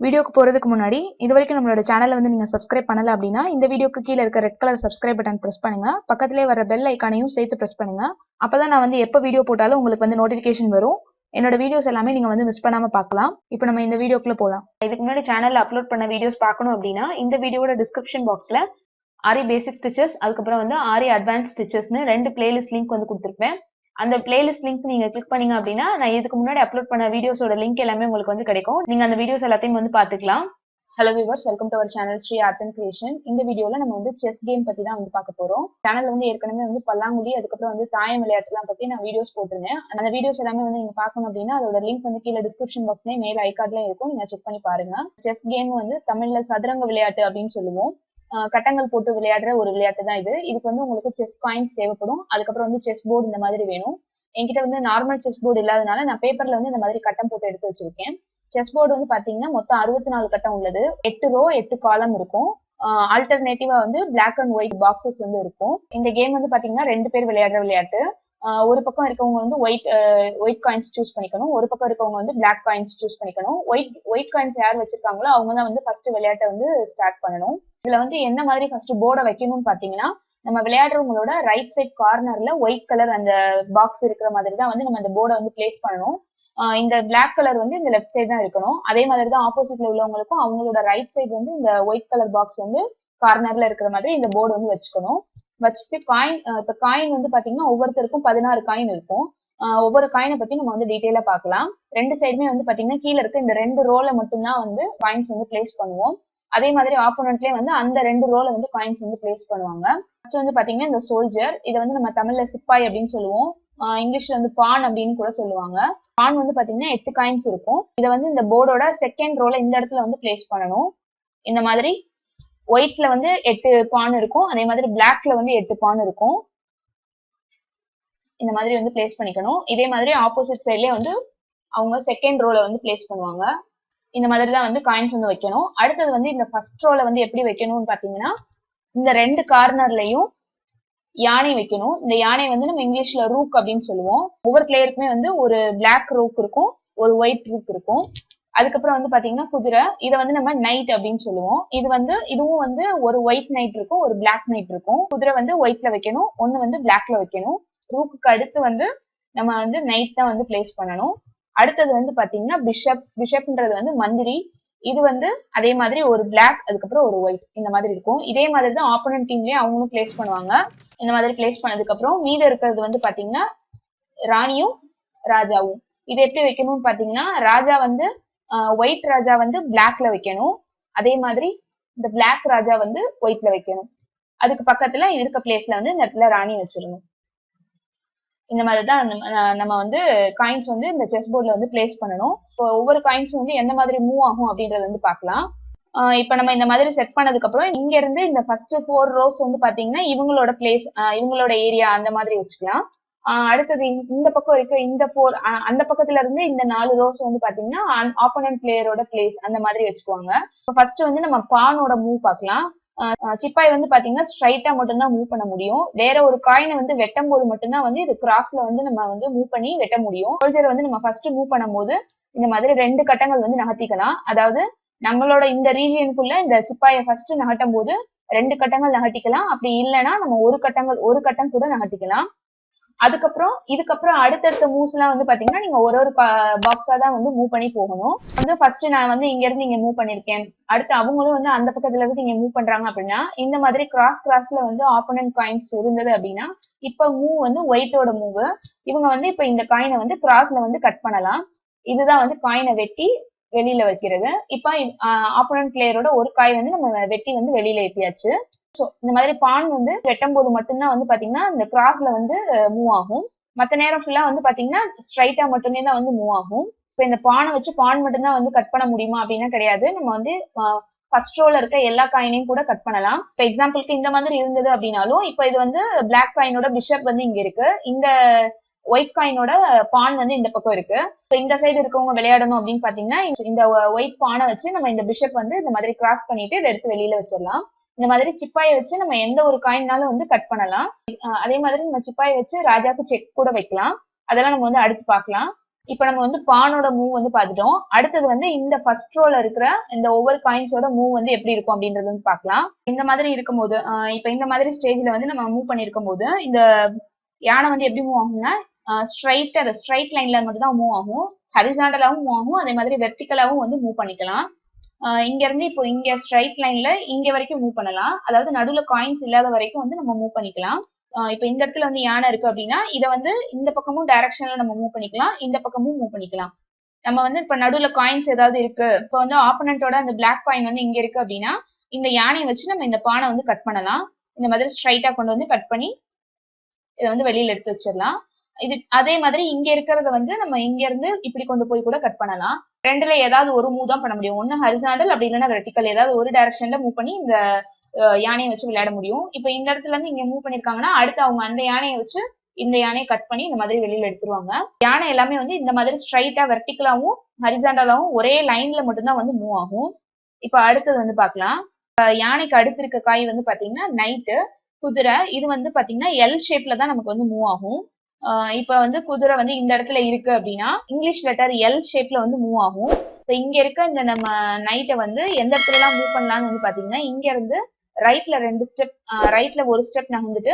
வீடியோக்கு போறதுக்கு முன்னாடி இதுவரைக்கும் நம்மளோட சேனலை வந்து நீங்க சப்ஸ்கிரைப் பண்ணல அப்படின்னா இந்த வீடியோக்கு கீழே இருக்க red colour subscribe button press பண்ணுங்க. பக்கத்திலே வர பெல் ஐக்கானையும் சேர்த்து பிரஸ் பண்ணுங்க. அப்பதான் நான் வந்து எப்போ வீடியோ போட்டாலும் உங்களுக்கு வந்து நோட்டிபிகேஷன் வரும். என்னோட வீடியோஸ் எல்லாமே நீங்க வந்து மிஸ் பண்ணாம பார்க்கலாம். இப்போ நம்ம இந்த வீடியோக்குள்ள போலாம். இதுக்கு முன்னாடி சேனல்ல அப்லோட் பண்ண வீடியோஸ் பார்க்கணும் அப்படின்னா இந்த வீடியோட டிஸ்கிரிப்ஷன் பாக்ஸ்ல ஆரி பேசிக் ஸ்டிச்சஸ் அதுக்கப்புறம் வந்து ஆரி அட்வான்ஸ் ஸ்டிச்சஸ்னு 2 பிளேலிஸ்ட் லிங்க் வந்து கொடுத்துருப்பேன். அந்த பிளேலிஸ்ட் லிங்க் நீங்க கிளிக் பண்ணீங்க அப்படின்னா நான் இதுக்கு முன்னாடி அப்லோட் பண்ண வீடியோஸோட லிங்க் எல்லாமே உங்களுக்கு வந்து கிடைக்கும். நீங்க அந்த வீடியோஸ் எல்லாத்தையும் வந்து பாத்துக்கலாம். Hello viewers, welcome to our channel Sri art and creation. இந்த வீடியோல நம்ம வந்து செஸ் கேம் பத்தி தான் வந்து பார்க்க போறோம். சேனல்ல வந்து ஏற்கனவே வந்து பல்லாங்குழி அதுக்கப்புறம் வந்து தாயம் விளையாட்டுலாம் பத்தி நான் வீடியோஸ் போட்டிருந்தேன். அந்த வீடியோஸ் எல்லாமே வந்து நீங்க பார்க்கணும் அப்படின்னா அதோட லிங்க் வந்து கீழே டிஸ்கிரிப்ஷன் பாக்ஸ்லயே மேல் ஐகார்ட்லயும் இருக்கும். நீங்க செக் பண்ணி பாருங்க. செஸ் கேம் வந்து தமிழ்ல சதுரங்க விளையாட்டு அப்படின்னு சொல்லுவோம். கட்டங்கள் போட்டு விளையாடுற ஒரு விளையாட்டு தான் இது. இதுக்கு வந்து உங்களுக்கு செஸ் காயின்ஸ் தேவைப்படும். அதுக்கப்புறம் வந்து செஸ் போர்டு இந்த மாதிரி வேணும். என்கிட்ட வந்து நார்மல் செஸ் போர்டு இல்லாதனால நான் பேப்பர்ல வந்து இந்த மாதிரி கட்டம் போட்டு எடுத்து வச்சிருக்கேன். செஸ் போர்டு வந்து பாத்தீங்கன்னா மொத்தம் 64 கட்டம் உள்ளது. 8 ரோ 8 காலம் இருக்கும். ஆல்டர்னேட்டிவா வந்து பிளாக் அண்ட் ஒயிட் பாக்ஸஸ் வந்து இருக்கும். இந்த கேம் வந்து பாத்தீங்கன்னா 2 பேர் விளையாடுற விளையாட்டு. ஒரு பக்கம் இருக்கவங்க வந்து ஒயிட் காயின்ஸ் சூஸ் பண்ணிக்கணும். ஒரு பக்கம் இருக்கவங்க வந்து பிளாக் காயின்ஸ் சூஸ் பண்ணிக்கணும். ஒயிட் காயின்ஸ் யார் வச்சிருக்காங்களோ அவங்க தான் வந்து ஃபர்ஸ்ட் விளையாட்டை வந்து ஸ்டார்ட் பண்ணணும். இதுல வந்து என்ன மாதிரி ஃபர்ஸ்ட் போர்டை வைக்கணும்னு பாத்தீங்கன்னா நம்ம விளையாடுறவங்களோட ரைட் சைட் கார்னர்ல ஒயிட் கலர் அந்த பாக்ஸ் இருக்கிற மாதிரி தான் வந்து நம்ம அந்த போர்டை வந்து பிளேஸ் பண்ணணும். இந்த பிளாக் கலர் வந்து இந்த லெஃப்ட் சைடு தான் இருக்கணும். அதே மாதிரி தான் ஆப்போசிட்ல உள்ளவங்களுக்கும் அவங்களோட ரைட் சைடு வந்து இந்த ஒயிட் கலர் பாக்ஸ் வந்து கார்னர்ல இருக்கிற மாதிரி இந்த போர்டு வந்து வச்சுக்கணும். வச்சுட்டு காயின், இப்ப காயின் வந்து பாத்தீங்கன்னா ஒவ்வொருத்தருக்கும் 16 காயின் இருக்கும். ஒவ்வொரு காயினை பத்தி நம்ம வந்து டீட்டெயிலா பார்க்கலாம். 2 சைடுமே வந்து பாத்தீங்கன்னா கீழே இருக்க இந்த 2 ரோல மட்டும்தான் வந்து காயின்ஸ் வந்து பிளேஸ் பண்ணுவோம். அதே மாதிரி ஆப்போனன்ட்லயே வந்து அந்த 2 ரோல வந்து காயின்ஸ் வந்து பிளேஸ் பண்ணுவாங்க. ஃபர்ஸ்ட் வந்து பாத்தீங்கன்னா இந்த சோல்ஜர், இதை வந்து நம்ம தமிழ்ல சிப்பாய் அப்படின்னு சொல்லுவோம். இங்கிலீஷ்ல வந்து பான் அப்படின்னு கூட சொல்லுவாங்க. பான் வந்து பாத்தீங்கன்னா 8 காயின்ஸ் இருக்கும். இதை வந்து இந்த போர்டோட செகண்ட் ரோல இந்த இடத்துல வந்து பிளேஸ் பண்ணணும். இந்த மாதிரி ஒயிட்ல வந்து 8 பான் இருக்கும். அதே மாதிரி பிளாக்ல வந்து 8 பான் இருக்கும். இந்த மாதிரி வந்து பிளேஸ் பண்ணிக்கணும். இதே மாதிரி ஆப்போசிட் சைட்லயே வந்து அவங்க செகண்ட் ரோல வந்து பிளேஸ் பண்ணுவாங்க. இந்த மாதிரி தான் வந்து காயின்ஸ் வந்து வைக்கணும். அடுத்தது வந்து இந்த ஃபர்ஸ்ட் ரோல வந்து எப்படி வைக்கணும்னு பாத்தீங்கன்னா இந்த 2 கார்னர்லயும் யானை வைக்கணும். இந்த யானை வந்து நம்ம இங்கிலீஷ்ல ரூக் அப்படின்னு சொல்லுவோம். ஒவ்வொரு பிளேயருக்குமே வந்து ஒரு பிளாக் ரூக் இருக்கும், ஒரு ஒயிட் ரூக் இருக்கும். அதுக்கப்புறம் வந்து பாத்தீங்கன்னா குதிரை, இதை வந்து நம்ம நைட் அப்படின்னு சொல்லுவோம். இதுவும் வந்து ஒரு ஒயிட் நைட் இருக்கும், ஒரு பிளாக் நைட் இருக்கும். குதிரை வந்து ஒயிட்ல வைக்கணும், ஒன்னு வந்து பிளாக்ல வைக்கணும். ரூக்கு அடுத்து வந்து நம்ம வந்து நைட் தான் வந்து பிளேஸ் பண்ணணும். அடுத்தது வந்து பாத்தீங்கன்னா பிஷப்ன்றது வந்து மந்திரி. இது வந்து அதே மாதிரி ஒரு பிளாக் அதுக்கப்புறம் ஒரு ஒயிட் இந்த மாதிரி இருக்கும். இதே மாதிரி தான் ஆப்போனன்ட் டீம்லயே அவங்களும் பிளேஸ் பண்ணுவாங்க. இந்த மாதிரி பிளேஸ் பண்ணதுக்கு அப்புறம் மீத இருக்கிறது வந்து பாத்தீங்கன்னா ராணியும் ராஜாவும். இது எப்படி வைக்கணும்னு பாத்தீங்கன்னா ராஜா வந்து ஒயிட் ராஜா வந்து பிளாக்ல வைக்கணும். அதே மாதிரி இந்த பிளாக் ராஜா வந்து ஒயிட்ல வைக்கணும். அதுக்கு பக்கத்துல இருக்க பிளேஸ்ல வந்து இந்த இடத்துல ராணி வச்சிடணும். இந்த மாதிரிதான் நம்ம வந்து காயின்ஸ் வந்து இந்த செஸ் போர்ட்ல வந்து பிளேஸ் பண்ணணும். இப்போ ஒவ்வொரு காயின்ஸும் வந்து எந்த மாதிரி மூவ் ஆகும் அப்படின்றத வந்து பார்க்கலாம். இப்ப நம்ம இந்த மாதிரி செட் பண்ணதுக்கு அப்புறம் இங்க இருந்து இந்த ஃபர்ஸ்ட் 4 ரோஸ் வந்து பாத்தீங்கன்னா இவங்களோட பிளேஸ், இவங்களோட ஏரியா அந்த மாதிரி வச்சுக்கலாம். அடுத்தது இந்த பக்கம் இருக்க இந்த 4 அந்த பக்கத்துல இருந்து இந்த 4 ரோஸ் வந்து பாத்தீங்கன்னா ஆப்போனன்ட் பிளேயரோட பிளேஸ் அந்த மாதிரி வச்சுக்குவாங்க. ஃபர்ஸ்ட் வந்து நம்ம பானோட மூவ் பார்க்கலாம். சிப்பாய் வந்து பாத்தீங்கன்னா ஸ்ட்ரைட்டா மட்டும்தான் மூவ் பண்ண முடியும். வேற ஒரு காயினை வந்து வெட்டும் போது மட்டும்தான் வந்து இது கிராஸ்ல வந்து நம்ம வந்து மூவ் பண்ணி வெட்ட முடியும். சோல்ஜர் வந்து நம்ம ஃபர்ஸ்ட் மூவ் பண்ணும் போது இந்த மாதிரி 2 கட்டங்கள் வந்து நகர்த்திக்கலாம். அதாவது நம்மளோட இந்த ரீஜியனுக்குள்ள இந்த சிப்பாயை ஃபர்ஸ்ட் நகட்டும் போது 2 கட்டங்கள் நகட்டிக்கலாம். அப்படி இல்லைன்னா நம்ம ஒரு கட்டம் கூட நகட்டிக்கலாம். இதுக்கப்புறம் அடுத்தடுத்த மூவ்ஸ் எல்லாம் வந்து பாத்தீங்கன்னா நீங்க ஒரு பாக்ஸா தான் வந்து மூவ் பண்ணி போகணும். வந்து ஃபர்ஸ்ட் நான் வந்து இங்க இருந்து இங்க மூவ் பண்ணிருக்கேன், அடுத்து அவங்களும் வந்து அந்த பக்கத்துல இருந்து இங்க மூவ் பண்றாங்க அப்படின்னா இந்த மாதிரி கிராஸ்ல வந்து ஆப்போனன்ட் காயின்ஸ் இருந்தது அப்படின்னா இப்ப மூவ் வந்து ஒயிட்டோட மூவ். இவங்க வந்து இப்ப இந்த காயினை வந்து கிராஸ்ல வந்து கட் பண்ணலாம். இதுதான் வந்து காயினை வெட்டி வெளியில வைக்கிறது. இப்ப ஆப்போனன்ட் பிளேயரோட ஒரு காய் வந்து நம்ம வெட்டி வந்து வெளியில ஏத்தியாச்சு. இந்த மாதிரி பான் வந்து வெட்டும் போது மட்டும்தான் வந்து பாத்தீங்கன்னா இந்த கிராஸ்ல வந்து மூவ் ஆகும். மத்த நேரம் ஃபுல்லா வந்து பாத்தீங்கன்னா ஸ்ட்ரைட்டா மட்டுமே தான் வந்து மூவ் ஆகும். இப்ப இந்த பானை வச்சு பான் மட்டும்தான் வந்து கட் பண்ண முடியுமா அப்படின்னா கிடையாது. நம்ம வந்து ஃபர்ஸ்ட் ரோல இருக்க எல்லா காயினையும் கூட கட் பண்ணலாம். இப்ப எக்ஸாம்பிளுக்கு இந்த மாதிரி இருந்தது அப்படின்னாலும் இப்ப இது வந்து பிளாக் காயினோட பிஷப் வந்து இங்க இருக்கு, இந்த ஒயிட் காயினோட பான் வந்து இந்த பக்கம் இருக்கு. இந்த சைடு இருக்கவங்க விளையாடணும் அப்படின்னு பாத்தீங்கன்னா இந்த ஒயிட் பானை வச்சு நம்ம இந்த பிஷப் வந்து இந்த மாதிரி கிராஸ் பண்ணிட்டு இதை எடுத்து வெளியில வச்சிடலாம். இந்த மாதிரி சிப்பாயை வச்சு நம்ம எந்த ஒரு காயின்னாலும் வந்து கட் பண்ணலாம். அதே மாதிரி நம்ம சிப்பாயை வச்சு ராஜாக்கு செக் கூட வைக்கலாம். அதெல்லாம் நம்ம வந்து அடுத்து பார்க்கலாம். இப்ப நம்ம வந்து பானோட மூவ் வந்து பாத்துட்டோம். அடுத்தது வந்து இந்த ஃபர்ஸ்ட் ரோல இருக்கிற இந்த ஒவ்வொரு காயின்ஸோட மூவ் வந்து எப்படி இருக்கும் அப்படின்றது வந்து பார்க்கலாம். இந்த மாதிரி இருக்கும்போது இப்ப இந்த மாதிரி ஸ்டேஜ்ல வந்து நம்ம மூவ் பண்ணிருக்கும் போது இந்த யானை வந்து எப்படி மூவ் ஆகும்னா ஸ்ட்ரைட் லைன்ல மட்டும் தான் மூவ் ஆகும். ஹரிசாண்டலாவும் மூவ் ஆகும், அதே மாதிரி வெர்டிகலாவும் வந்து மூவ் பண்ணிக்கலாம். இங்க இருந்து இப்போ இங்க ஸ்ட்ரைட் லைன்ல இங்க வரைக்கும் மூவ் பண்ணலாம். அதாவது நடுவுல காயின்ஸ் இல்லாத வரைக்கும் வந்து நம்ம மூவ் பண்ணிக்கலாம். இப்ப இந்த இடத்துல வந்து யானை இருக்கு அப்படின்னா இதை வந்து இந்த பக்கமும் டைரக்ஷன்ல நம்ம மூவ் பண்ணிக்கலாம், இந்த பக்கமும் மூவ் பண்ணிக்கலாம். நம்ம வந்து இப்ப நடுவுல காயின்ஸ் ஏதாவது இருக்கு, இப்ப வந்து ஆப்போனண்டோட அந்த பிளாக் காயின் வந்து இங்க இருக்கு அப்படின்னா இந்த யானையை வச்சு நம்ம இந்த பானை வந்து கட் பண்ணலாம். இந்த மாதிரி ஸ்ட்ரைட்டா கொண்டு வந்து கட் பண்ணி இதை வந்து வெளியில எடுத்து வச்சிடலாம். இது அதே மாதிரி இங்க இருக்கிறத வந்து நம்ம இங்க இருந்து இப்படி கொண்டு போய் கூட கட் பண்ணலாம். ரெண்டுல ஏதாவது ஒரு மூவ் தான் பண்ண முடியும். ஒன்னு ஹரிசாண்டல் அப்படி இல்லைன்னா வெர்டிக்கல், ஏதாவது ஒரு டைரக்ஷன்ல மூவ் பண்ணி இந்த யானையை வச்சு விளையாட முடியும். இப்ப இந்த இடத்துல இருந்து இங்க மூவ் பண்ணிருக்காங்கன்னா அடுத்து அவங்க அந்த யானையை வச்சு இந்த யானையை கட் பண்ணி இந்த மாதிரி வெளியில எடுத்துருவாங்க. யானை எல்லாமே வந்து இந்த மாதிரி ஸ்ட்ரைட்டா வெர்டிக்கலாவும் ஹரிசாண்டலாவும் ஒரே லைன்ல மட்டும்தான் வந்து மூவ் ஆகும். இப்ப அடுத்தது வந்து பாக்கலாம். யானைக்கு அடுத்து இருக்க காய் வந்து பாத்தீங்கன்னா நைட்டு குதிரை. இது வந்து பாத்தீங்கன்னா எல் ஷேப்ல தான் நமக்கு வந்து மூவ் ஆகும். இப்ப வந்து குதிரை வந்து இந்த இடத்துல இருக்கு அப்படின்னா இங்கிலீஷ் லெட்டர் எல் ஷேப்ல வந்து மூவ் ஆகும். இப்ப இங்க இருக்க இந்த நம்ம நைட்டை வந்து எந்த இடத்துல எல்லாம் மூவ் பண்ணலாம்னு வந்து பாத்தீங்கன்னா இங்க இருந்து ரைட்ல 2 ஸ்டெப், ரைட்ல 1 ஸ்டெப் நகர்ந்துட்டு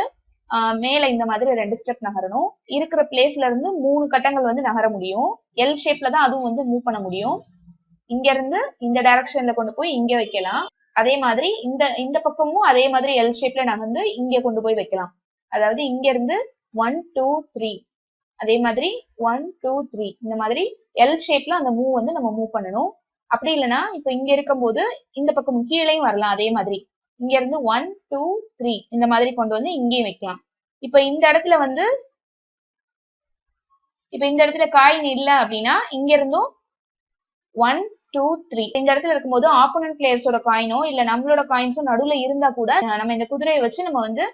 மேல இந்த மாதிரி 2 ஸ்டெப் நகரணும். இருக்கிற பிளேஸ்ல இருந்து 3 கட்டங்கள் வந்து நகர முடியும். எல் ஷேப்ல தான் அதுவும் வந்து மூவ் பண்ண முடியும். இங்க இருந்து இந்த டைரக்ஷன்ல கொண்டு போய் இங்க வைக்கலாம். அதே மாதிரி இந்த பக்கமும் அதே மாதிரி எல் ஷேப்ல நகர்ந்து இங்க கொண்டு போய் வைக்கலாம். அதாவது இங்க இருந்து 1 2 3, அதே மாதிரி 1 2 3 இந்த மாதிரி எல் ஷேப்ல அந்த மூவ் வந்து நம்ம மூவ் பண்ணணும். அப்படி இல்லைன்னா இப்ப இங்க இருக்கும் போது இந்த பக்கம் கீழையும் வரலாம். அதே மாதிரி இங்க இருந்து 1 2 3 இந்த மாதிரி கொண்டு வந்து இங்கேயும் வைக்கலாம். இப்ப இந்த இடத்துல வந்து காயின் இல்ல அப்படின்னா இங்க இருந்தும் 1 2 3 இந்த இடத்துல இருக்கும்போது ஆப்போனன்ட் பிளேயர்ஸோட காயினோ இல்ல நம்மளோட காயின்ஸோ நடுவுல இருந்தா கூட நம்ம இந்த குதிரையை வச்சு நம்ம வந்து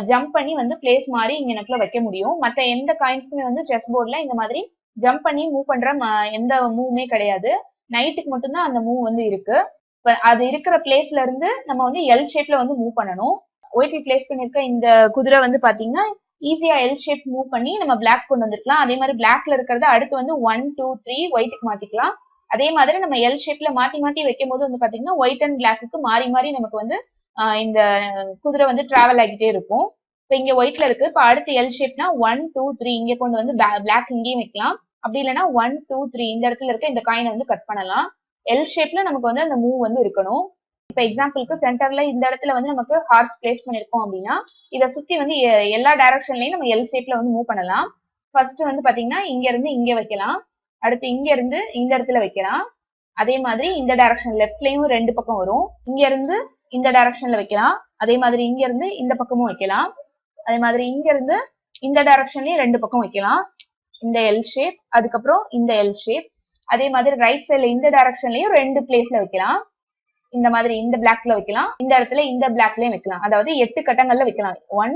ஜம்ப் பண்ணி வந்து பிளேஸ் மாதிரி இங்க நெட்ல வைக்க முடியும். மத்த எந்த காயின்ஸுமே வந்து செஸ் போர்ட்ல இந்த மாதிரி ஜம்ப் பண்ணி மூவ் பண்ற எந்த மூவுமே கிடையாது. நைட்டுக்கு மட்டும்தான் அந்த மூவ் வந்து இருக்கு. இப்ப அது இருக்கிற பிளேஸ்ல இருந்து நம்ம வந்து எல் ஷேப்ல வந்து மூவ் பண்ணணும். ஒயிட்ல பிளேஸ் பண்ணிருக்க இந்த குதிரை வந்து பாத்தீங்கன்னா ஈஸியா எல் ஷேப் மூவ் பண்ணி நம்ம பிளாக் கொண்டு வந்துருக்கலாம். அதே மாதிரி பிளாக்ல இருக்கிறத அடுத்து வந்து 1 2 3 ஒயிட்டுக்கு மாத்திக்கலாம். அதே மாதிரி நம்ம எல் ஷேப்ல மாத்தி மாத்தி வைக்கும் போது வந்து பாத்தீங்கன்னா ஒயிட் அண்ட் பிளாக்கு மாறி மாறி நமக்கு வந்து இந்த குதிரை வந்து டிராவல் ஆகிட்டே இருக்கும். இப்ப இங்க ஒயிட்ல இருக்கு. இப்ப அடுத்து எல் ஷேப்னா 1 2 3 இங்க கொண்டு வந்து பிளாக் இங்கேயும் வைக்கலாம். அப்படி இல்லைன்னா 1 2 3 இந்த இடத்துல இருக்க இந்த காயினை வந்து கட் பண்ணலாம். எல் ஷேப்ல நமக்கு வந்து அந்த மூவ் வந்து இருக்கணும். இப்ப எக்ஸாம்பிளுக்கு சென்டர்ல இந்த இடத்துல வந்து நமக்கு ஹார்ஸ் பிளேஸ் பண்ணிருக்கோம் அப்படின்னா இதை சுத்தி வந்து எல்லா டைரக்ஷன்லயும் நம்ம எல் ஷேப்ல வந்து மூவ் பண்ணலாம். ஃபர்ஸ்ட் வந்து பாத்தீங்கன்னா இங்க இருந்து இங்க வைக்கலாம். அடுத்து இங்க இருந்து இந்த இடத்துல வைக்கலாம். அதே மாதிரி இந்த டைரக்ஷன் லெஃப்ட்லயும் 2 பக்கம் வரும். இங்க இருந்து இந்த டைரக்ஷன்ல வைக்கலாம். அதே மாதிரி இங்க இருந்து இந்த பக்கமும் வைக்கலாம். அதே மாதிரி இங்க இருந்து இந்த டைரக்ஷன்லயும் 2 பக்கம் வைக்கலாம். இந்த எல் ஷேப், அதுக்கப்புறம் இந்த எல் ஷேப். அதே மாதிரி ரைட் சைட்ல இந்த டைரக்ஷன்லயும் 2 பிளேஸ்ல வைக்கலாம். இந்த மாதிரி இந்த பிளாக்ல வைக்கலாம், இந்த இடத்துல இந்த பிளாக்லயும் வைக்கலாம். அதாவது 8 கட்டங்கள்ல வைக்கலாம். 1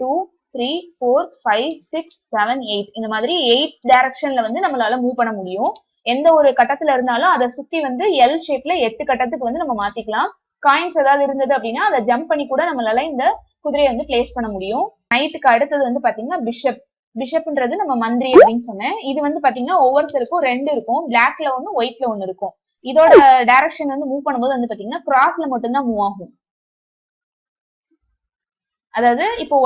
2 3 4 5 6 7 8 இந்த மாதிரி 8 டைரக்ஷன்ல வந்து நம்மளால மூவ் பண்ண முடியும். எந்த ஒரு கட்டத்துல இருந்தாலும் அதை சுத்தி வந்து எல் ஷேப்ல 8 கட்டத்துக்கு வந்து நம்ம மாத்திக்கலாம். காயின்ஸ் ஏதாவது இருந்தது அப்படின்னா அதை ஜம்ப் பண்ணி கூட நம்மளால இந்த குதிரையை வந்து பிளேஸ் பண்ண முடியும். நைட்டுக்கு அடுத்தது வந்து பாத்தீங்கன்னா பிஷப். பிஷப்ன்றது நம்ம மந்திரி அப்படின்னு சொன்னேன். இது வந்து பாத்தீங்கன்னா ஒவ்வொருத்தருக்கும் 2 இருக்கும். பிளாக்ல 1 ஒயிட்ல 1 இருக்கும். இதோட டைரக்ஷன் வந்து மூவ் பண்ணும்போது வந்து பாத்தீங்கன்னா கிராஸ்ல மட்டும்தான் மூவ் ஆகும். அதாவது இப்போ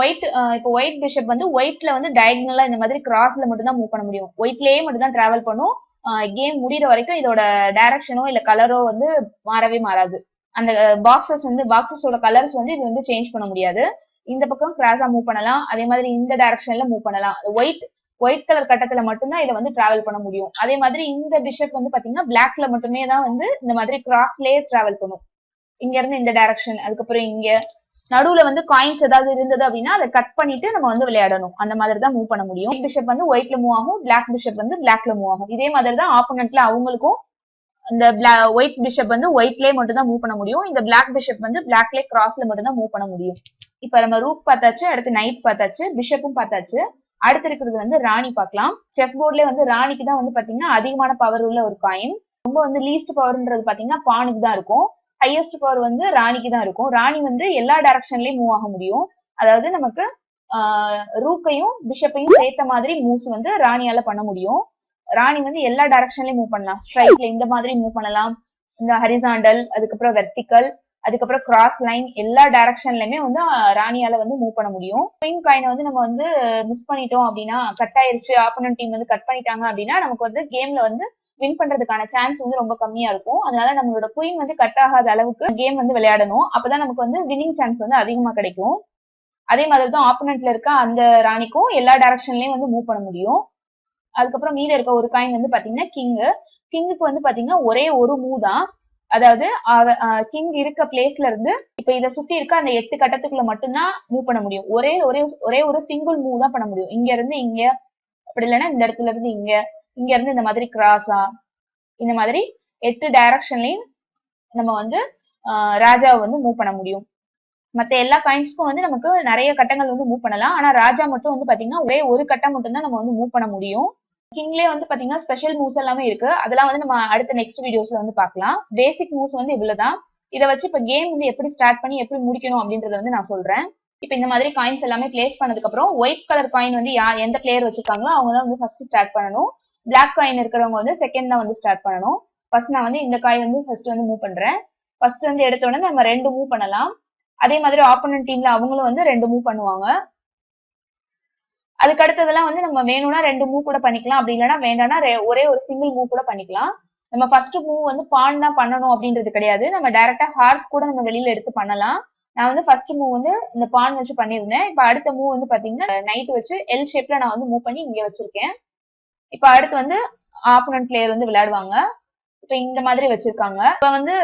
ஒயிட் பிஷப் வந்து ஒயிட்ல வந்து டயகனலா இந்த மாதிரி கிராஸ்ல மட்டும்தான் மூவ் பண்ண முடியும். ஒயிட்லயே மட்டும் தான் டிராவல் பண்ணும். கேம் முடிகிற வரைக்கும் இதோட டைரக்ஷனோ இல்ல கலரோ வந்து மாறவே மாறாது. அந்த பாக்ஸஸோட கலர்ஸ் வந்து இது வந்து சேஞ்ச் பண்ண முடியாது. இந்த பக்கம் கிராஸா மூவ் பண்ணலாம். அதே மாதிரி இந்த டைரக்ஷன்ல மூவ் பண்ணலாம். ஒயிட் கலர் கட்டத்துல மட்டும்தான் இதை வந்து டிராவல் பண்ண முடியும். அதே மாதிரி இந்த பிஷப் வந்து பாத்தீங்கன்னா பிளாக்ல மட்டுமே தான் வந்து இந்த மாதிரி கிராஸ்லயே டிராவல் பண்ணும். இங்க இருந்து இந்த டைரக்ஷன், அதுக்கப்புறம் இங்க நடுவுல வந்து காயின்ஸ் ஏதாவது இருந்தது அப்படின்னா அதை கட் பண்ணிட்டு நம்ம வந்து விளையாடணும். அந்த மாதிரி தான் மூவ் பண்ண முடியும். ஒயிட் பிஷப் வந்து ஒயிட்ல மூவ் ஆகும், பிளாக் பிஷப் வந்து பிளாக்ல மூவ் ஆகும். இதே மாதிரி தான் ஆப்போனன்ட்ல அவங்களுக்கும் இந்த ஒயிட் பிஷப் வந்து ஒயிட்லயே மட்டும் தான் மூவ் பண்ண முடியும். இந்த பிளாக் பிஷப் வந்து பிளாக்லயே கிராஸ்ல மட்டும் தான் மூவ் பண்ண முடியும். இப்ப நம்ம ரூக் பார்த்தாச்சு, அடுத்து நைட் பார்த்தாச்சு, பிஷப்பும் பார்த்தாச்சு. அடுத்து இருக்கிறது வந்து ராணி பார்க்கலாம். செஸ் போர்ட்ல வந்து ராணிக்கு தான் வந்து பாத்தீங்கன்னா அதிகமான பவர் உள்ள ஒரு காயின். ரொம்ப வந்து லீஸ்ட் பவர்ன்றது பாத்தீங்கன்னா பானுக்கு தான் இருக்கும். ஹையஸ்ட் பவர் வந்து ராணிக்கு தான் இருக்கும். ராணி வந்து எல்லா டைரக்ஷன்லயும் மூவ் ஆக முடியும். அதாவது நமக்கு ரூக்கையும் பிஷப்பையும் சேர்த்த மாதிரி மூவ்ஸ் வந்து ராணியால பண்ண முடியும். ராணி வந்து எல்லா டைரக்ஷன்லயும் மூவ் பண்ணலாம். ஸ்ட்ரைட்ல இந்த மாதிரி மூவ் பண்ணலாம், இந்த ஹரிசாண்டல், அதுக்கப்புறம் வெர்டிக்கல், அதுக்கப்புறம் கிராஸ் லைன், எல்லா டைரக்ஷன்லயுமே வந்து ராணியால வந்து மூவ் பண்ண முடியும். குயின் காயினை வந்து நம்ம வந்து மிஸ் பண்ணிட்டோம் அப்படின்னா, கட் ஆயிருச்சு, ஆப்போனன்ட் டீம் வந்து கட் பண்ணிட்டாங்க அப்படின்னா நமக்கு வந்து கேம்ல வந்து வின் பண்றதுக்கான சான்ஸ் வந்து ரொம்ப கம்மியா இருக்கும். அதனால நம்மளோட குயின் வந்து கட் ஆகாத அளவுக்கு கேம் வந்து விளையாடணும். அப்பதான் நமக்கு வந்து வின்னிங் சான்ஸ் வந்து அதிகமா கிடைக்கும். அதே மாதிரிதான் ஆப்போனன்ட்ல இருக்க அந்த ராணிக்கும் எல்லா டைரக்ஷன்லயும் வந்து மூவ் பண்ண முடியும். அதுக்கப்புறம் மீத இருக்க ஒரு காயின் வந்து பாத்தீங்கன்னா கிங்குக்கு வந்து பாத்தீங்கன்னா ஒரே ஒரு மூவ் தான். அதாவது கிங் இருக்க பிளேஸ்ல இருந்து இப்ப இதை சுத்தி இருக்க அந்த 8 கட்டத்துக்குள்ள மட்டும்தான் மூவ் பண்ண முடியும். ஒரே ஒரே ஒரே ஒரு சிங்கிள் மூவ் தான் பண்ண முடியும். இங்க இருந்து இங்க, அப்படி இல்லைன்னா இந்த இடத்துல இருந்து இங்க, இங்க இருந்து இந்த மாதிரி கிராஸா, இந்த மாதிரி 8 டைரக்ஷன்லயும் நம்ம வந்து ராஜாவை வந்து மூவ் பண்ண முடியும். மத்த எல்லா காயின்ஸ்க்கும் வந்து நமக்கு நிறைய கட்டங்கள் வந்து மூவ் பண்ணலாம். ஆனா ராஜா மட்டும் வந்து பாத்தீங்கன்னா ஒரே ஒரு கட்டம் மட்டும் தான் நம்ம வந்து மூவ் பண்ண முடியும். கிங்லயே வந்து பாத்தீங்கன்னா ஸ்பெஷல் மூவ்ஸ் எல்லாமே இருக்கு. அதெல்லாம் வந்து நம்ம அடுத்த நெக்ஸ்ட் வீடியோஸ்ல வந்து பார்க்கலாம். பேசிக் மூவ்ஸ் வந்து இவ்வளவுதான். இதை வச்சு இப்ப கேம் வந்து எப்படி ஸ்டார்ட் பண்ணி எப்படி முடிக்கணும் அப்படின்றத வந்து நான் சொல்றேன். இப்ப இந்த மாதிரி காயின்ஸ் எல்லாமே பிளேஸ் பண்ணதுக்கு அப்புறம் ஒயிட் கலர் காயின் வந்து எந்த பிளேயர் வச்சிருக்காங்களோ அவங்க தான் வந்து ஃபர்ஸ்ட் ஸ்டார்ட் பண்ணணும். பிளாக் காயின் இருக்கிறவங்க வந்து செகண்ட் தான் வந்து ஸ்டார்ட் பண்ணணும். ஃபர்ஸ்ட் நான் வந்து இந்த காய் வந்து ஃபர்ஸ்ட் வந்து மூவ் பண்றேன். ஃபர்ஸ்ட் வந்து எடுத்த உடனே நம்ம 2 மூவ் பண்ணலாம். அதே மாதிரி ஆப்போனன்ட் டீம்ல அவங்களும் வந்து 2 மூவ் பண்ணுவாங்க. அதுக்கு அடுத்ததெல்லாம் வந்து நம்ம வேணும்னா 2 மூவ் கூட பண்ணிக்கலாம். அப்படி இல்லைன்னா வேண்டாம்னா ஒரே ஒரு சிங்கிள் மூவ் கூட பண்ணிக்கலாம். நம்ம ஃபர்ஸ்ட் மூவ் வந்து பான் தான் பண்ணணும் அப்படின்றது கிடையாது. நம்ம டைரக்டா ஹார்ஸ் கூட நம்ம வெளியில எடுத்து பண்ணலாம். நான் வந்து ஃபர்ஸ்ட் மூவ் வந்து இந்த பான் வச்சு பண்ணிருந்தேன். இப்ப அடுத்த மூவ் வந்து பாத்தீங்கன்னா நைட் வச்சு எல் ஷேப்ல நான் வந்து மூவ் பண்ணி இங்க வச்சிருக்கேன். இப்ப அடுத்து வந்து ஆப்போனன்ட் பிளேயர் வந்து விளையாடுவாங்க. இப்ப இந்த மாதிரி வச்சிருக்காங்க. இப்ப வந்து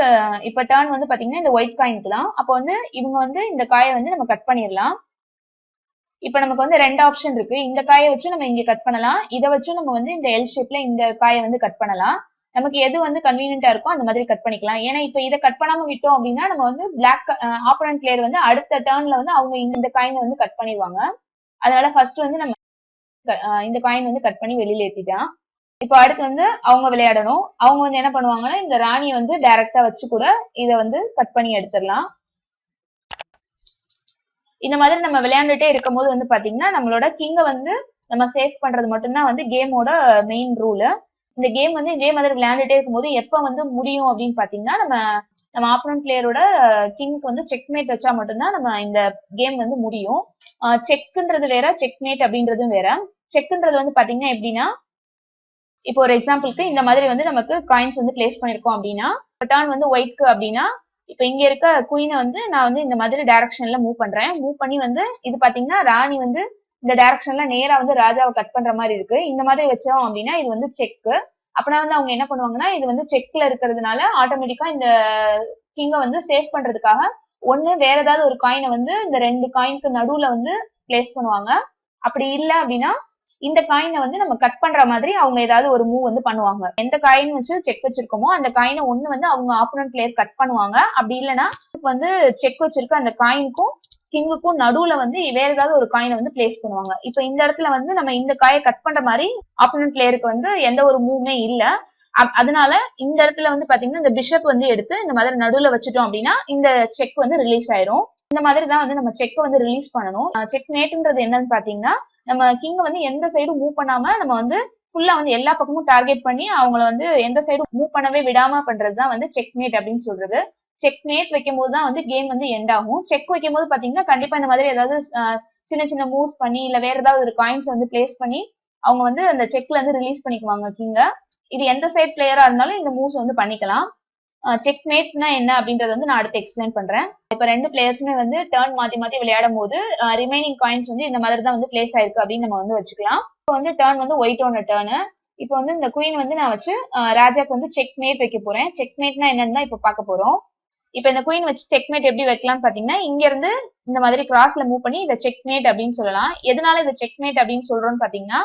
இப்ப டர்ன் வந்து பாத்தீங்கன்னா இந்த ஒயிட் காயினுக்கு தான். அப்ப வந்து இவங்க வந்து இந்த காயை வந்து நம்ம கட் பண்ணிடலாம். இப்ப நமக்கு வந்து 2 ஆப்ஷன் இருக்கு. இந்த காயை வச்சு நம்ம இங்க கட் பண்ணலாம். இதை வச்சு நம்ம வந்து இந்த எல் ஷேப்ல இந்த காயை வந்து கட் பண்ணலாம். நமக்கு எது வந்து கன்வீனியன்டா இருக்கோ அந்த மாதிரி கட் பண்ணிக்கலாம். ஏன்னா இப்ப இதை கட் பண்ணாம விட்டோம் அப்படின்னா நம்ம வந்து பிளாக் ஆப்போனன்ட் பிளேயர் வந்து அடுத்த டர்ன்ல வந்து அவங்க இந்த காயினை வந்து கட் பண்ணிடுவாங்க. அதனால ஃபர்ஸ்ட் வந்து நம்ம இந்த காயின் வந்து கட் பண்ணி வெளியில ஏத்திட்டான். இப்ப அடுத்து வந்து அவங்க விளையாடணும். அவங்க வந்து என்ன பண்ணுவாங்கன்னா இந்த ராணியை வந்து டைரக்டா வச்சு கூட இதை வந்து கட் பண்ணி எடுத்துடலாம். இந்த மாதிரி நம்ம விளையாண்டுட்டே இருக்கும் போது வந்து பாத்தீங்கன்னா நம்மளோட கிங்க வந்து நம்ம சேவ் பண்றது மட்டும்தான் வந்து கேமோட மெயின் ரூல். இந்த கேம் வந்து இதே மாதிரி விளையாண்டுட்டே இருக்கும்போது எப்ப வந்து முடியும் அப்படின்னு பாத்தீங்கன்னா நம்ம ஆப்போனன்ட் பிளேயரோட கிங்க்கு வந்து செக்மேட் வச்சா மட்டும்தான் நம்ம இந்த கேம் வந்து முடியும். செக்ன்றது வேற, செக்மேட் அப்படின்றதும் வேற. செக்ன்றது வந்து பாத்தீங்கன்னா எப்படின்னா இப்போ ஒரு எக்ஸாம்பிளுக்கு இந்த மாதிரி வந்து நமக்கு காயின்ஸ் வந்து பிளேஸ் பண்ணிருக்கோம் அப்படின்னா டர்ன் வந்து ஒயிட்க்கு அப்படின்னா இப்ப இங்க இருக்க குயினை வந்து நான் வந்து இந்த மாதிரி டைரக்ஷன்ல மூவ் பண்றேன். மூவ் பண்ணி வந்து இது பாத்தீங்கன்னா ராணி வந்து இந்த டைரக்ஷன்ல நேரா வந்து ராஜாவை கட் பண்ற மாதிரி இருக்கு. இந்த மாதிரி வச்சோம் அப்படின்னா இது வந்து செக். அப்படின்னா வந்து அவங்க என்ன பண்ணுவாங்கன்னா இது வந்து செக்ல இருக்கிறதுனால ஆட்டோமேட்டிக்கா இந்த கிங்க வந்து சேவ் பண்றதுக்காக ஒண்ணு வேற ஏதாவது ஒரு காயினை வந்து இந்த 2 காயினுக்கு நடுவுல வந்து பிளேஸ் பண்ணுவாங்க. அப்படி இல்லை அப்படின்னா இந்த காயினை வந்து நம்ம கட் பண்ற மாதிரி அவங்க ஏதாவது ஒரு மூவ் வந்து பண்ணுவாங்க. எந்த காயின் வச்சு செக் வச்சிருக்கோமோ அந்த காயினை ஒண்ணு வந்து அவங்க ஆப்போனன்ட் பிளேயர் கட் பண்ணுவாங்க. அப்படி இல்லைன்னா வந்து செக் வச்சிருக்க அந்த காயினுக்கும் கிங்குக்கும் நடுவுல வந்து வேற ஏதாவது ஒரு காயினை வந்து பிளேஸ் பண்ணுவாங்க. இப்ப இந்த இடத்துல வந்து நம்ம இந்த காயை கட் பண்ற மாதிரி ஆப்போனன்ட் பிளேயருக்கு வந்து எந்த ஒரு மூவ்மே இல்ல. அதனால இந்த இடத்துல வந்து பாத்தீங்கன்னா இந்த பிஷப் வந்து எடுத்து இந்த மாதிரி நடுவுல வச்சுட்டோம் அப்படின்னா இந்த செக் வந்து ரிலீஸ் ஆயிரும். இந்த மாதிரி தான் வந்து நம்ம செக் வந்து ரிலீஸ் பண்ணணும். செக் மேட்ன்றது என்னன்னு பாத்தீங்கன்னா நம்ம கிங்க வந்து எந்த சைடும் மூவ் பண்ணாம நம்ம வந்து ஃபுல்லா வந்து எல்லா பக்கமும் டார்கெட் பண்ணி அவங்கள வந்து எந்த சைடும் மூவ் பண்ணவே விடாம பண்றதுதான் வந்து செக் மேட் அப்படின்னு சொல்றது. செக் மேட் வைக்கும் போதுதான் வந்து கேம் வந்து எண்ட் ஆகும். செக் வைக்கும் போது பாத்தீங்கன்னா கண்டிப்பா இந்த மாதிரி ஏதாவது சின்ன சின்ன மூவ்ஸ் பண்ணி இல்ல வேற ஏதாவது ஒரு காயின்ஸ் வந்து பிளேஸ் பண்ணி அவங்க வந்து அந்த செக்ல இருந்து ரிலீஸ் பண்ணிக்குவாங்க கிங்க. இது எந்த சைட் பிளேயரா இருந்தாலும் இந்த மூவ்ஸ் வந்து பண்ணிக்கலாம். செக் மேட்னா என்ன அப்படின்றத வந்து நான் அடுத்து எக்ஸ்பிளைன் பண்றேன். இப்ப 2 பிளேயர்ஸுமே வந்து டர்ன் மாத்தி மாத்தி விளையாடும் போது ரிமைனிங் காயின்ஸ் வந்து இந்த மாதிரி தான் வந்து பிளேஸ் ஆயிருக்கு அப்படின்னு நம்ம வந்து வச்சுக்கலாம். இப்போ வந்து டர்ன் வந்து ஒயிட்டோட டர்னு. இப்போ வந்து இந்த குயின் வந்து நான் வச்சு ராஜாக்கு வந்து செக் மேட் வைக்க போறேன். செக் மேட்னா என்னன்னு தான் இப்ப பார்க்க போறோம். இப்ப இந்த குயின் வச்சு செக் மேட் எப்படி வைக்கலாம்னு பாத்தீங்கன்னா இங்க இருந்து இந்த மாதிரி கிராஸ்ல மூவ் பண்ணி இதை செக் மேட் அப்படின்னு சொல்லலாம். எதனால இதை செக் மேட் அப்படின்னு சொல்றோம்னு பாத்தீங்கன்னா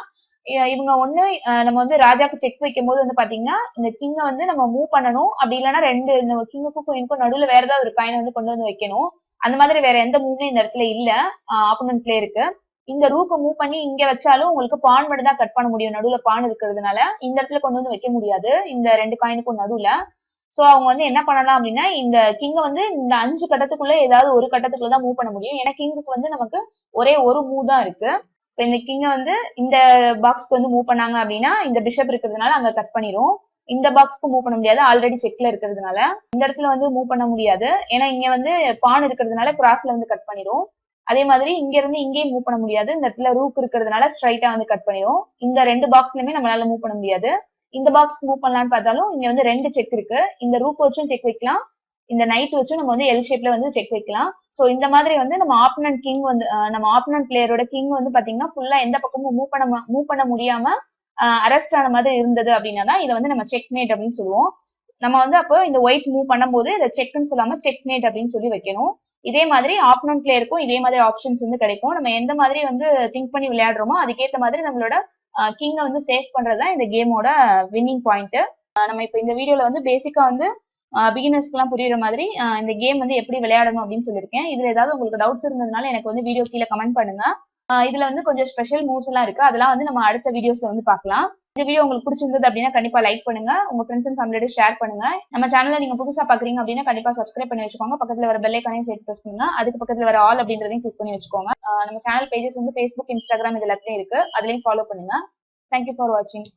இவங்க ஒண்ணு நம்ம வந்து ராஜாக்கு செக் வைக்கும் போது வந்து பாத்தீங்கன்னா இந்த கிங்க வந்து நம்ம மூவ் பண்ணணும். அப்படி இல்லைன்னா இந்த கிங்குக்கும் குயினுக்கும் நடுவுல வேற ஏதாவது ஒரு காயினை வந்து கொண்டு வந்து வைக்கணும். அந்த மாதிரி வேற எந்த மூவ்மே இந்த இடத்துல இல்ல ஆப்போனன்ட் பிளேயருக்கு. இந்த ரூக்க மூவ் பண்ணி இங்க வச்சாலும் உங்களுக்கு பான் மட்டும் தான் கட் பண்ண முடியும். நடுவுல பான் இருக்கிறதுனால இந்த இடத்துல கொண்டு வந்து வைக்க முடியாது இந்த 2 காயினுக்கும் நடுவுல. சோ அவங்க வந்து என்ன பண்ணலாம் அப்படின்னா இந்த கிங்க வந்து இந்த 5 கட்டத்துக்குள்ள ஏதாவது ஒரு கட்டத்துக்குள்ள தான் மூவ் பண்ண முடியும். ஏன்னா கிங்குக்கு வந்து நமக்கு ஒரே ஒரு மூவ் தான் இருக்கு. இப்போ இந்த கிங்க வந்து இந்த பாக்ஸ்க்கு வந்து மூவ் பண்ணாங்க அப்படின்னா இந்த பிஷப் இருக்கிறதுனால அங்க கட் பண்ணிரும். இந்த பாக்ஸ்க்கு மூவ் பண்ண முடியாது, ஆல்ரெடி செக்ல இருக்கிறதுனால. இந்த இடத்துல வந்து மூவ் பண்ண முடியாது, ஏன்னா இங்க வந்து பான் இருக்கிறதுனால கிராஸ்ல வந்து கட் பண்ணிரும். அதே மாதிரி இங்க இருந்து இங்கேயும் மூவ் பண்ண முடியாது, இந்த இடத்துல ரூக் இருக்கிறதுனால ஸ்ட்ரைட்டா வந்து கட் பண்ணிரும். இந்த 2 பாக்ஸ்லயுமே நம்மளால மூவ் பண்ண முடியாது. இந்த பாக்ஸ் மூவ் பண்ணலாம்னு பார்த்தாலும் இங்க வந்து 2 செக் இருக்கு. இந்த ரூக் வச்சும் செக் வைக்கலாம், இந்த நைட் வச்சும் நம்ம வந்து எல் ஷேப்ல வந்து செக் வைக்கலாம். சோ இந்த மாதிரி வந்து நம்ம ஆப்பனன்ட் கிங் வந்து நம்ம ஆப்பனன்ட் பிளேயரோட கிங் வந்து பாத்தீங்கன்னா ஃபுல்லா எந்த பக்கமும் மூவ் பண்ண முடியாம அரெஸ்ட் ஆன மாதிரி இருந்தது அப்படின்னா தான் இதை வந்து நம்ம செக் மேட் அப்படின்னு சொல்லுவோம். நம்ம வந்து அப்போ இந்த ஒயிட் மூவ் பண்ணும்போது இதை செக்னு சொல்லாம செக் மேட் அப்படின்னு சொல்லி வைக்கணும். இதே மாதிரி ஆப்பனன்ட் பிளேயருக்கும் இதே மாதிரி ஆப்ஷன்ஸ் வந்து கிடைக்கும். நம்ம எந்த மாதிரி வந்து திங்க் பண்ணி விளையாடுறோமோ அதுக்கேற்ற மாதிரி நம்மளோட கிங்கை வந்து சேவ் பண்றதுதான் இந்த கேமோட வின்னிங் பாயிண்ட். நம்ம இப்போ இந்த வீடியோல வந்து பேசிக்கா வந்து பிகினர்ஸ்க்கு எல்லாம் புரியுற மாதிரி இந்த கேம் வந்து எப்படி விளையாடணும் அப்படின்னு சொல்லியிருக்கேன். இதுல ஏதாவது உங்களுக்கு டவுட்ஸ் இருந்ததுனால எனக்கு வந்து வீடியோ கீழே கமெண்ட் பண்ணுங்க. இதுல வந்து கொஞ்சம் ஸ்பெஷல் மூவ்ஸ் எல்லாம் இருக்கு, அதெல்லாம் வந்து நம்ம அடுத்த வீடியோஸ்ல வந்து பார்க்கலாம். இந்த வீடியோ உங்களுக்கு பிடிச்சிருந்தது அப்படின்னா கண்டிப்பா லைக் பண்ணுங்க, உங்க ஃப்ரெண்ட்ஸ் அண்ட் ஃபேமிலியோட ஷேர் பண்ணுங்க. நம்ம சேனலை நீங்க புதுசா பாக்குறீங்க அப்படின்னா கண்டிப்பா சப்ஸ்கிரைப் பண்ணி வச்சுக்கோங்க. பக்கத்துல வர பெல் ஐகானையும் சேர்த்து பிரஸ் பண்ணுங்க, அதுக்கு பக்கத்துல வர ஆல் அப்படின்றதையும் கிளிக் பண்ணி வச்சுக்கோங்க. நம்ம சேனல் பேஜஸ் வந்து Facebook, Instagram இது எல்லாத்துலயும் இருக்கு, அதுலயும் ஃபாலோ பண்ணுங்க. தேங்க்யூ ஃபார் வாட்சிங்.